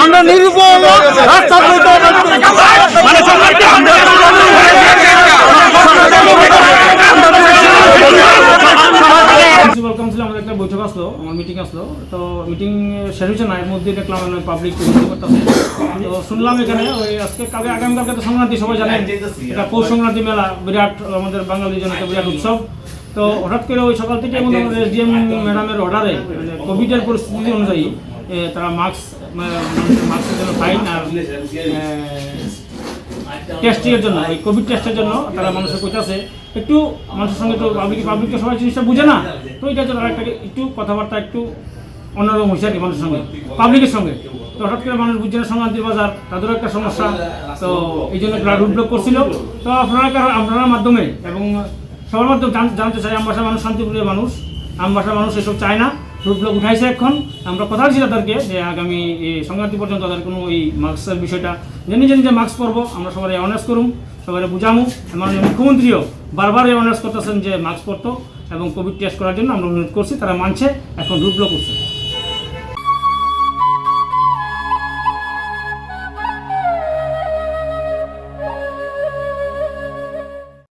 আমরা নিরুপায় রাস্তা ওয়েলকাম ছিল আমাদের একটা বৈঠক আসলো, আমার মিটিং আসলো। তো মিটিং শেষ হয়েছে না, এর মধ্যে দেখলাম পাবলিক করতেছে। তো শুনলাম এখানে ওই আজকে কালকে আগামীকালকে তো সংক্রান্তি, সবাই জানেন এটা পৌষ সংক্রান্তি মেলা, বিরাট আমাদের বাঙালির জন্য একটা বিরাট উৎসব। তো হঠাৎ করে ওই সকাল থেকে আমাদের এসডিএম ম্যাডামের অর্ডারে কোভিডের পরিস্থিতি অনুযায়ী তারা মাস্কের জন্য ফাইন আর টেস্টের জন্য, এই কোভিড টেস্টের জন্য তারা মানুষের কইতাছে একটু মানুষের সঙ্গে, তো পাবলিক তো সবাই জিনিসটা বুঝে না, তো এটা জন্য একটা একটু কথাবার্তা একটু অন্যরকম হয়েছে আর কি মানুষের সঙ্গে, পাবলিকের সঙ্গে। তো হঠাৎ করে মানুষ বুঝছে না, সংক্রান্তির বাজার তাদেরও একটা সমস্যা, তো এই জন্য রুট ব্লক করছিল। তো আপনার মাধ্যমে এবং সবার মাধ্যমে জানতে চাই, আমবাসার মানুষ শান্তিপ্রিয় মানুষ, আমবাসার মানুষ এসব চায় না, রুট ব্লক উঠাইছে। এখন আমরা কথা বলছি তাদেরকে যে আগামী সংক্রান্তি পর্যন্ত তাদের কোনো ওই মাস্কের বিষয়টা নিজে নিজে মাস্ক পরবো, আমরা সবাই অ্যাওয়ারনেস করুম, সবাই বুঝামু। মাননীয় মুখ্যমন্ত্রীও বারবার অ্যাওয়ারনেস করতেছেন যে মাস্ক পরতো এবং কোভিড টেস্ট করার জন্য আমরা অনুরোধ করছি, তারা মানছে, এখন রুট ব্লক করছে।